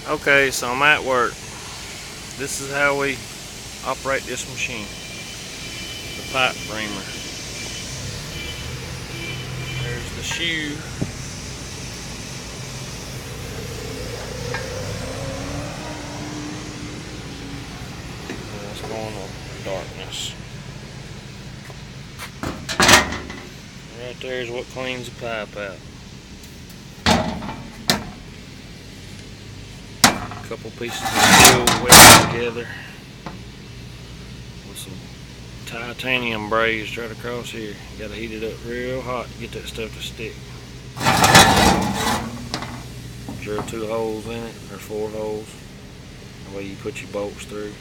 Okay, so I'm at work. This is how we operate this machine. The pipe reamer. There's the shoe. Let's go in the darkness. Right there is what cleans the pipe out. A couple pieces of steel welded together with some titanium braze right across here. You gotta heat it up real hot to get that stuff to stick. Drill 2 holes in it, or 4 holes. That way you put your bolts through.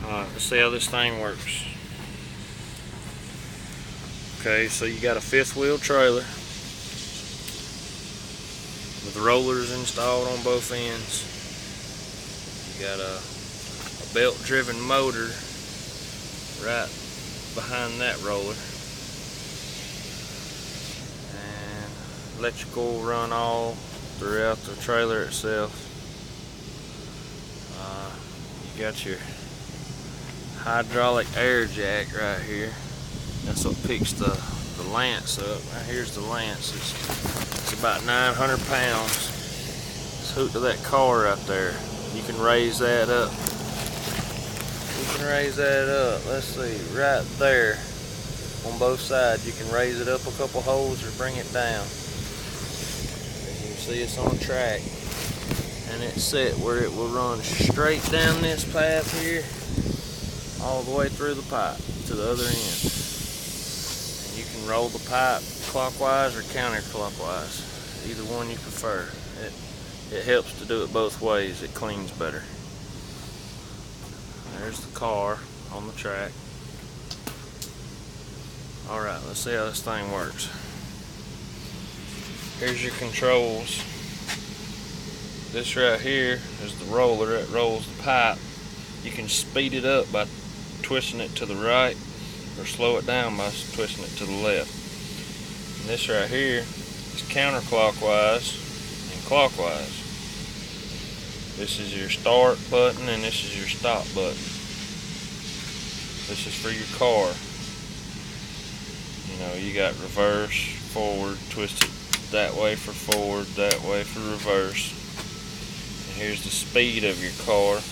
Alright, let's see how this thing works. Okay, so you got a 5th wheel trailer with rollers installed on both ends. You got a belt driven motor right behind that roller, and electrical run all throughout the trailer itself. You got your hydraulic air jack right here. That's what picks the lance up. Right here's the lance. It's about 900 pounds. It's hooked to that car right there. You can raise that up. Let's see, right there on both sides. You can raise it up a couple holes or bring it down. As you can see, it's on track, and it's set where it will run straight down this path here, all the way through the pipe to the other end. And you can roll the pipe clockwise or counterclockwise, either one you prefer. It helps to do it both ways. It cleans better. There's the car on the track. Alright, let's see how this thing works. Here's your controls. This right here is the roller that rolls the pipe. You can speed it up by twisting it to the right, or slow it down by twisting it to the left. And this right here is counterclockwise and clockwise. This is your start button and this is your stop button. This is for your car. You know, you got reverse, forward, twist it that way for forward, that way for reverse. And here's the speed of your car.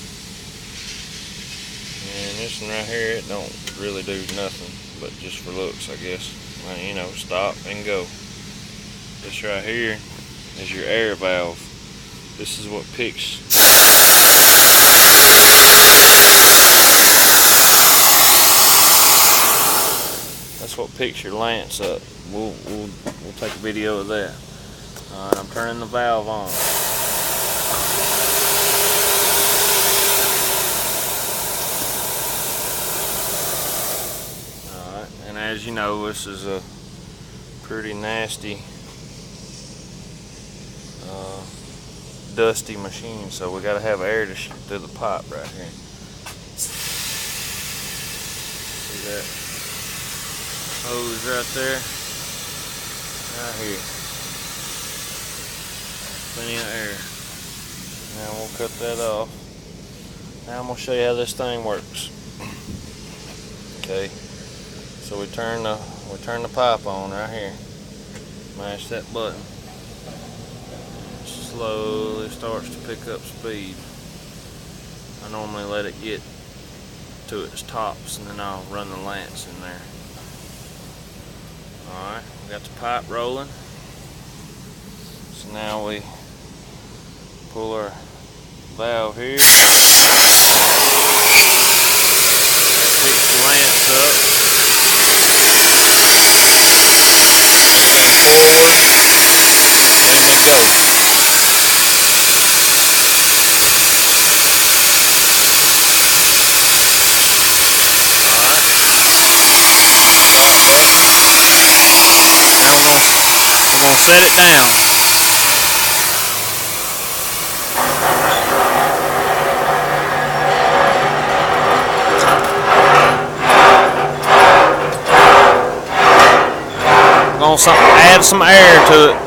And this one right here, it don't really do nothing, but just for looks, I guess. Well, you know, stop and go. This right here is your air valve. This is what picks. That's what picks your lance up. We'll take a video of that. Alright, I'm turning the valve on. Alright, and as you know, this is a pretty nasty, dusty machine, so we got to have air to shoot through the pipe right here. See that hose right there? Right here. Plenty of air. Now we'll cut that off. Now I'm going to show you how this thing works. Okay, so we turn the pipe on right here. Mash that button. Slowly starts to pick up speed. I normally let it get to its tops and then I'll run the lance in there. Alright, we got the pipe rolling. So now we pull our valve here. Picks the lance up. Forward. And it goes. We're going to set it down. We're going to add some air to it.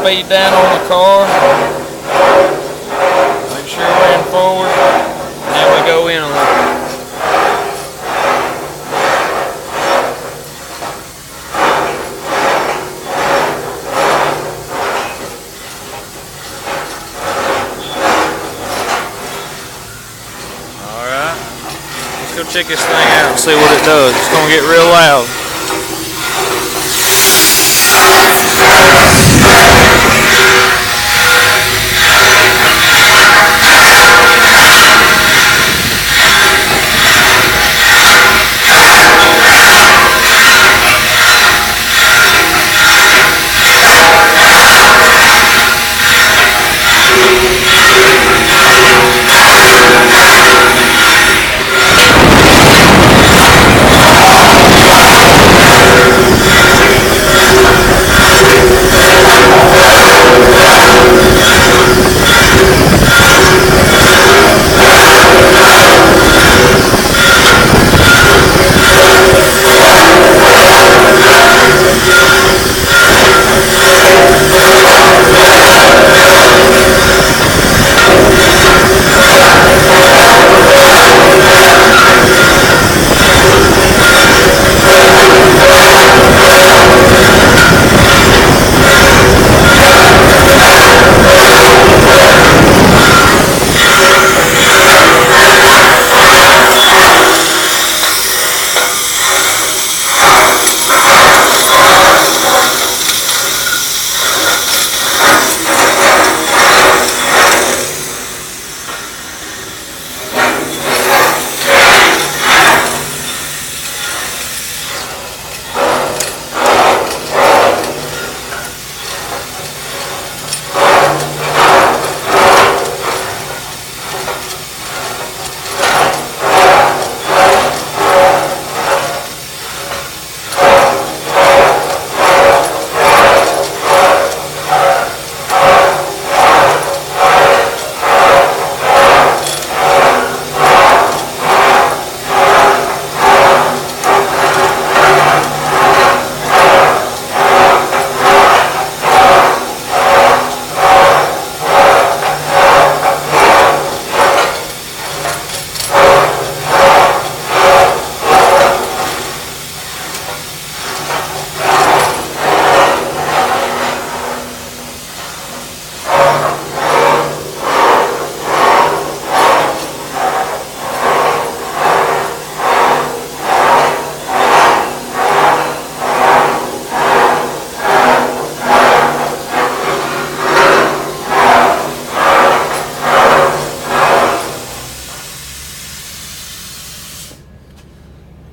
speed down on the car. Make sure we're in forward. And then we go in a little. Alright. Let's go check this thing out and see what it does. It's going to get real loud.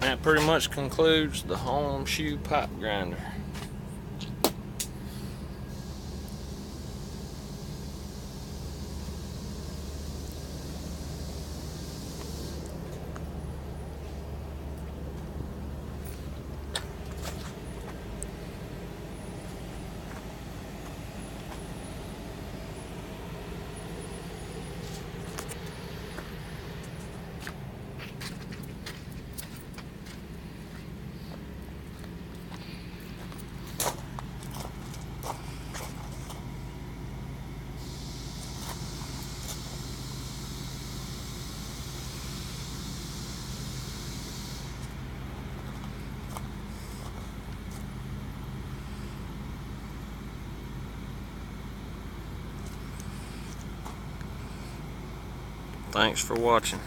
That pretty much concludes the Holmes shoe pipe grinder. Thanks for watching.